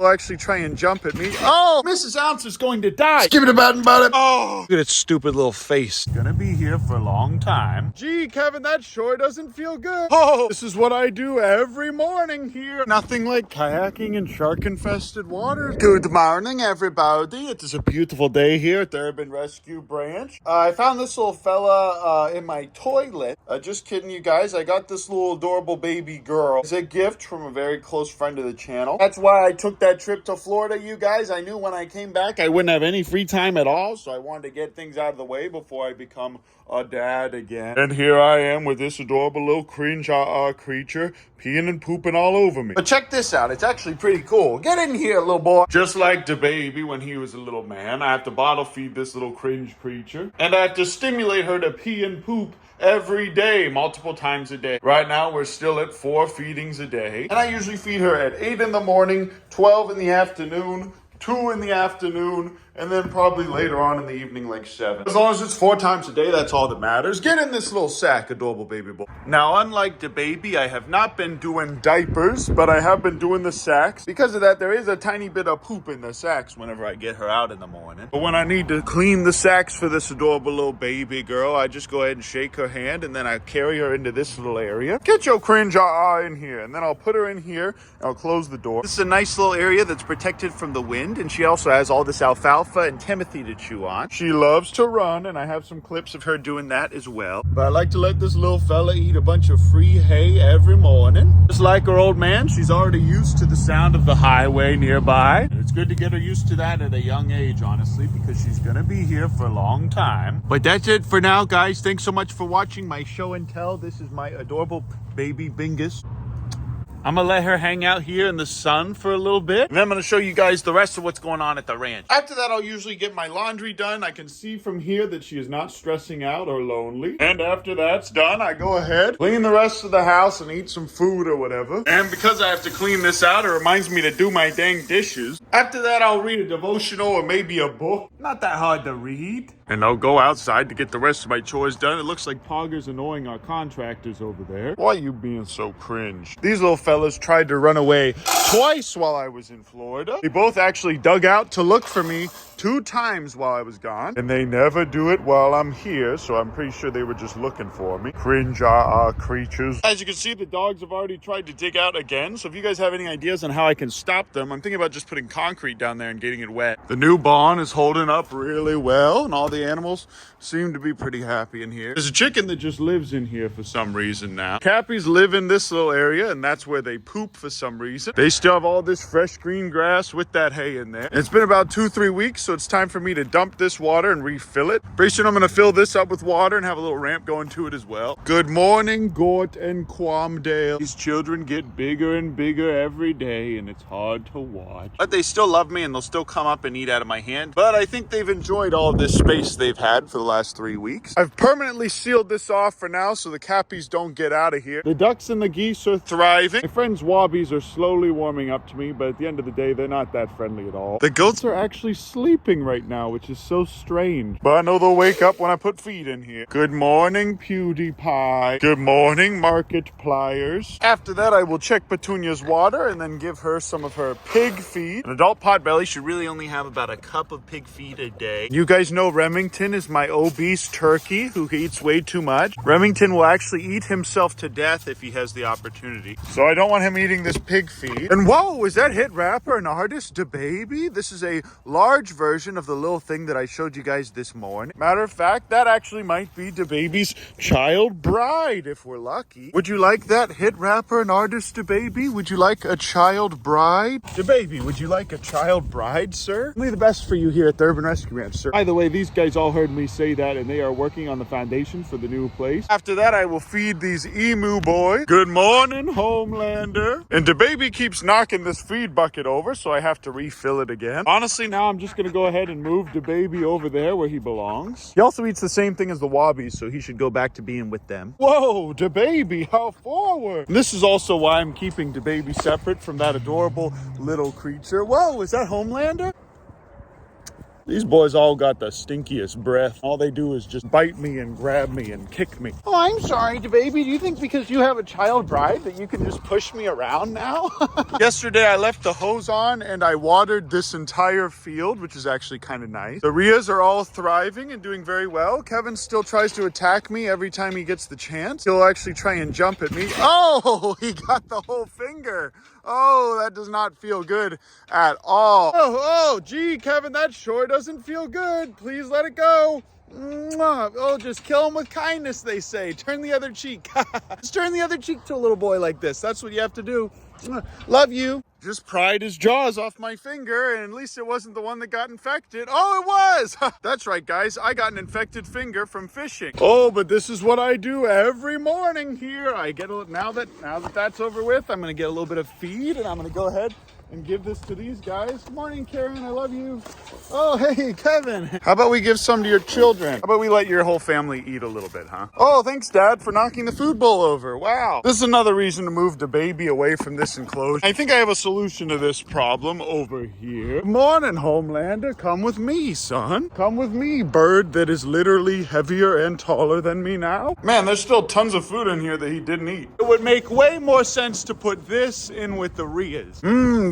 will actually try and jump at me. Oh, Mrs. Ounce is going to die. Skip it about it. Oh, look at its stupid little face. Gonna be here for a long time. Gee, Kevin, that sure doesn't feel good. Oh, this is what I do every morning here. Nothing like kayaking in shark-infested waters. Good morning, everybody. It is a beautiful day here at the Urban Rescue Branch. I found this little fella in my toilet. Just kidding, you guys. I got this little adorable baby girl. It's a gift from a very close friend of the channel. That's why I took that trip to Florida, you guys. I knew when I came back I wouldn't have any free time at all, so I wanted to get things out of the way before I become a dad again. And here I am with this adorable little cringe creature peeing and pooping all over me. But check this out. It's actually pretty cool. Get in here, little boy. Just like Dababy when he was a little man, I have to bottle feed this little cringe creature, and I have to stimulate her to pee and poop every day, multiple times a day. Right now, we're still at 4 feedings a day. And I usually feed her at 8 in the morning, 12 in the afternoon, 2 in the afternoon, and then probably later on in the evening, like 7. As long as it's 4 times a day, that's all that matters. Get in this little sack, adorable baby boy. Now, unlike Dababy, I have not been doing diapers, but I have been doing the sacks. Because of that, there is a tiny bit of poop in the sacks whenever I get her out in the morning. But when I need to clean the sacks for this adorable little baby girl, I just go ahead and shake her hand, and then I carry her into this little area. Get your cringe in here, and then I'll put her in here, and I'll close the door. This is a nice little area that's protected from the wind, and she also has all this alfalfa and Timothy to chew on. She loves to run, and I have some clips of her doing that as well. But I like to let this little fella eat a bunch of free hay every morning. Just like her old man, she's already used to the sound of the highway nearby. And it's good to get her used to that at a young age, honestly, because she's gonna be here for a long time. But that's it for now, guys. Thanks so much for watching my show and tell. This is my adorable baby Bingus. I'm gonna let her hang out here in the sun for a little bit, and then I'm gonna show you guys the rest of what's going on at the ranch. After that, I'll usually get my laundry done. I can see from here that she is not stressing out or lonely. And after that's done, I go ahead, clean the rest of the house and eat some food or whatever. And because I have to clean this out, it reminds me to do my dang dishes. After that, I'll read a devotional or maybe a book. Not that hard to read. And I'll go outside to get the rest of my chores done. It looks like Pogger's annoying our contractors over there. Why are you being so cringe? These little fellas tried to run away twice while I was in Florida. They both actually dug out to look for me 2 times while I was gone. And they never do it while I'm here, so I'm pretty sure they were just looking for me. Cringe creatures. As you can see, the dogs have already tried to dig out again. So if you guys have any ideas on how I can stop them, I'm thinking about just putting concrete down there and getting it wet. The new barn is holding up really well, and all the animals seem to be pretty happy in here. There's a chicken that just lives in here for some reason now. Cappies live in this little area, and that's where they poop for some reason. They still have all this fresh green grass with that hay in there. It's been about 2-3 weeks, so it's time for me to dump this water and refill it. Pretty soon I'm gonna fill this up with water and have a little ramp going to it as well. Good morning, Gort and Quamdale. These children get bigger and bigger every day, and it's hard to watch. But they still love me, and they'll still come up and eat out of my hand. But I think they've enjoyed all of this space they've had for the last 3 weeks. I've permanently sealed this off for now so the cappies don't get out of here. The ducks and the geese are thriving. My friends wobbies are slowly warming up to me, but at the end of the day, they're not that friendly at all. The goats are actually sleeping right now, which is so strange. But I know they'll wake up when I put feed in here. Good morning, PewDiePie. Good morning, Markipliers. After that, I will check Petunia's water and then give her some of her pig feed. An adult potbelly should really only have about a cup of pig feed a day. You guys know Remington is my obese turkey who eats way too much. Remington will actually eat himself to death if he has the opportunity. So I don't want him eating this pig feed. And whoa, is that hit rapper and artist Dababy? This is a large version of the little thing that I showed you guys this morning. Matter of fact, that actually might be Dababy's child bride if we're lucky. Would you like that, hit rapper and artist Dababy? Would you like a child bride? Dababy, would you like a child bride, sir? Only the best for you here at the Urban Rescue Ranch, sir. By the way, these guys all heard me say that, and they are working on the foundation for the new place. After that, I will feed these emu boys. Good morning, Homelander. And Dababy keeps knocking this feed bucket over, so I have to refill it again. Honestly, now I'm just gonna go ahead and move Dababy over there where he belongs. He also eats the same thing as the wobbies, so he should go back to being with them. Whoa, Dababy, how forward. And this is also why I'm keeping Dababy separate from that adorable little creature. Whoa, is that Homelander? These boys all got the stinkiest breath. All they do is just bite me and grab me and kick me. Oh, I'm sorry, Dababy. Do you think because you have a child bride that you can just push me around now? Yesterday, I left the hose on and I watered this entire field, which is actually kind of nice. The Rias are all thriving and doing very well. Kevin still tries to attack me every time he gets the chance. He'll actually try and jump at me. Oh, he got the whole finger. Oh, that does not feel good at all. Gee, Kevin, that sure doesn't feel good. Please let it go. Mwah. Oh, just kill him with kindness, they say. Turn the other cheek. Just turn the other cheek to a little boy like this. That's what you have to do. Love you. Just pried his jaws off my finger, and at least it wasn't the one that got infected. Oh, it was! That's right, guys. I got an infected finger from fishing. Oh, but this is what I do every morning here. I get now that that's over with, I'm gonna get a little bit of feed, and I'm gonna go ahead and give this to these guys. Good morning, Karen. I love you. Oh, hey, Kevin. How about we give some to your children? How about we let your whole family eat a little bit, huh? Oh, thanks, Dad, for knocking the food bowl over. Wow. This is another reason to move Dababy away from this enclosure. I think I have a solution to this problem over here. Good morning, Homelander. Come with me, son. Come with me, bird that is literally heavier and taller than me now. Man, there's still tons of food in here that he didn't eat. It would make way more sense to put this in with the Rias.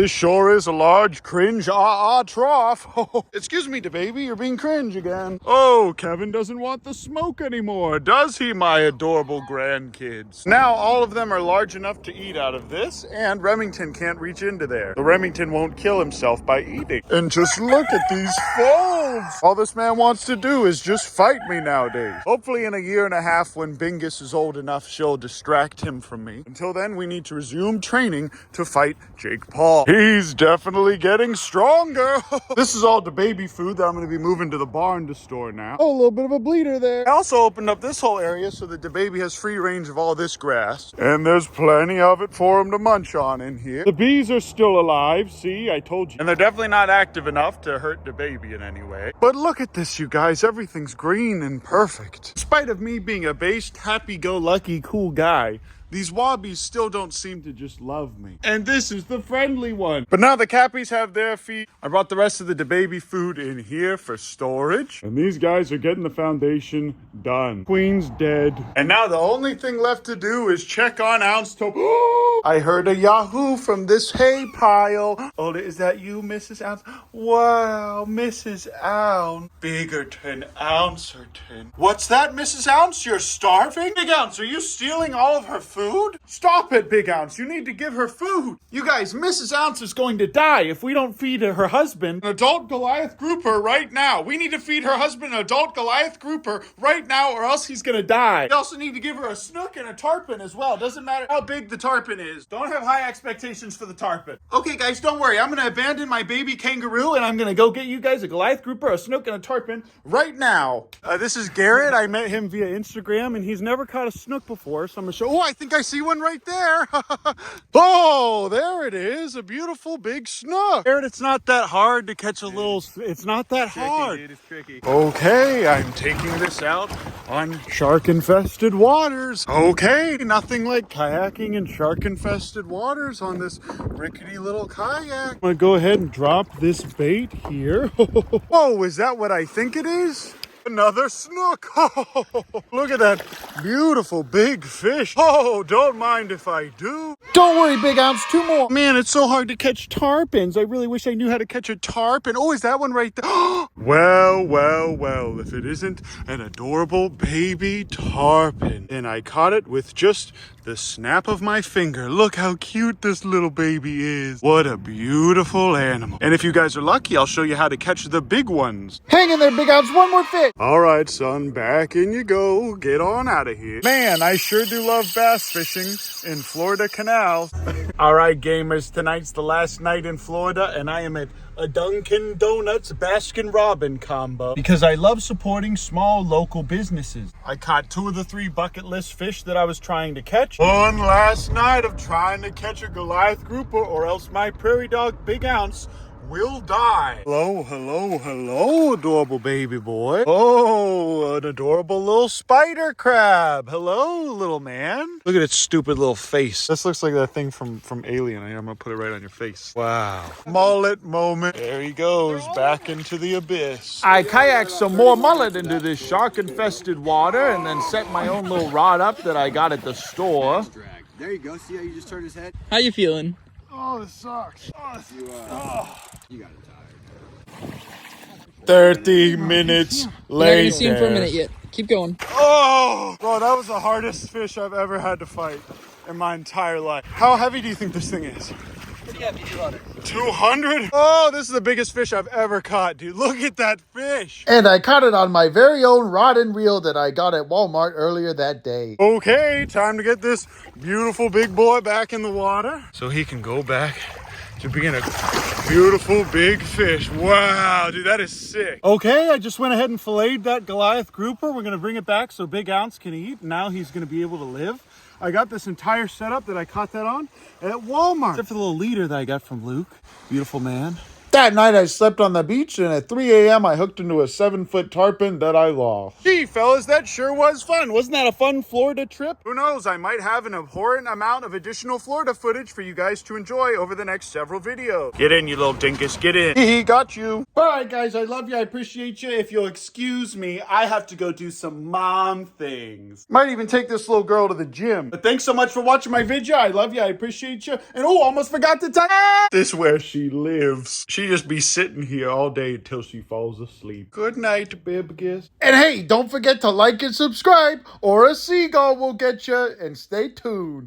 This sure is a large cringe trough. Oh, excuse me, Dababy, you're being cringe again. Oh, Kevin doesn't want the smoke anymore, does he, my adorable grandkids? Now all of them are large enough to eat out of this, and Remington can't reach into there. The Remington won't kill himself by eating. And just look at these folds. All this man wants to do is just fight me nowadays. Hopefully in a year and a half, when Bingus is old enough, she'll distract him from me. Until then, we need to resume training to fight Jake Paul. He's definitely getting stronger. This is all Dababy food that I'm going to be moving to the barn to store now. Oh, a little bit of a bleeder there. I also opened up this whole area so that Dababy has free range of all this grass. And there's plenty of it for him to munch on in here. The bees are still alive. See, I told you. And they're definitely not active enough to hurt Dababy in any way. But look at this, you guys. Everything's green and perfect. In spite of me being a based, happy-go-lucky, cool guy, these wobbies still don't seem to just love me. And this is the friendly one. But now the cappies have their feet. I brought the rest of the Dababy food in here for storage. And these guys are getting the foundation done. Queen's dead. And now the only thing left to do is check on Ounce to... I heard a yahoo from this hay pile. Oh, is that you, Mrs. Ounce? Wow, Mrs. Ounce. Biggerton, Ouncerton. What's that, Mrs. Ounce? You're starving? Big Ounce, are you stealing all of her food? Stop it, Big Ounce. You need to give her food. You guys, Mrs. Ounce is going to die if we don't feed her husband an adult Goliath grouper right now. We need to feed her husband an adult Goliath grouper right now, or else he's going to die. We also need to give her a snook and a tarpon as well. Doesn't matter how big the tarpon is. Don't have high expectations for the tarpon. Okay, guys, don't worry. I'm going to abandon my baby kangaroo, and I'm going to go get you guys a Goliath grouper, a snook, and a tarpon right now. This is Garrett. I met him via Instagram, and he's never caught a snook before, so I'm going to show... Oh, I think I see one right there. Oh, there it is. A beautiful big snook. Garrett, it's not that hard to catch a little... It's not that hard. Dude, it's tricky. Okay, I'm taking this out on shark-infested waters. Okay, nothing like kayaking in shark-infested waters on this rickety little kayak. I'm gonna go ahead and drop this bait here. Whoa, is that what I think it is? Another snook. Oh, look at that beautiful big fish. Oh, don't mind if I do. Don't worry, Big Ounce, 2 more. Man, it's so hard to catch tarpons. I really wish I knew how to catch a tarpon. Oh, is that one right there? Well, well, well, if it isn't an adorable baby tarpon. And I caught it with just the snap of my finger. Look how cute this little baby is. What a beautiful animal. And if you guys are lucky, I'll show you how to catch the big ones. Hang in there, Big Ounce. One more fish. All right, son, back in you go. Get on out of here. Man, I sure do love bass fishing in Florida canals. All right, gamers, tonight's the last night in Florida, and I am at a Dunkin' Donuts Baskin Robbins combo because I love supporting small local businesses. I caught 2 of the 3 bucket list fish that I was trying to catch. One last night of trying to catch a Goliath grouper, or else my prairie dog Big Ounce will die. Hello, hello, hello, adorable baby boy. Oh, an adorable little spider crab. Hello, little man. Look at its stupid little face. This looks like that thing from Alien. I'm gonna put it right on your face. Wow. Mullet moment. There he goes, back into the abyss. I kayaked some more mullet into this shark-infested water and then set my own little rod up that I got at the store. There you go. See how you just turned his head? How you feeling? Oh, this sucks. You got it tired. 30 minutes later. You're not gonna see him for a minute yet. Keep going. Oh, bro, that was the hardest fish I've ever had to fight in my entire life. How heavy do you think this thing is? Pretty heavy, 200. 200? Oh, this is the biggest fish I've ever caught, dude. Look at that fish. And I caught it on my very own rod and reel that I got at Walmart earlier that day. Okay, time to get this beautiful big boy back in the water so he can go back to being a beautiful big fish. Wow, dude, that is sick. Okay, I just went ahead and filleted that Goliath grouper. We're gonna bring it back so Big Ounce can eat. Now he's gonna be able to live. I got this entire setup that I caught that on at Walmart. Except for the little leader that I got from Luke. Beautiful man. That night I slept on the beach, and at 3 a.m. I hooked into a 7-foot tarpon that I lost. Gee, fellas, that sure was fun. Wasn't that a fun Florida trip? Who knows, I might have an abhorrent amount of additional Florida footage for you guys to enjoy over the next several videos. Get in, you little dinkus, get in. He got you. All right, guys, I love you. I appreciate you. If you'll excuse me, I have to go do some mom things. Might even take this little girl to the gym. But thanks so much for watching my video. I love you. I appreciate you. And oh, almost forgot to tell This is where she lives. She just be sitting here all day until she falls asleep. Good night, Bibgus. And hey, don't forget to like and subscribe, or a seagull will get you. And stay tuned.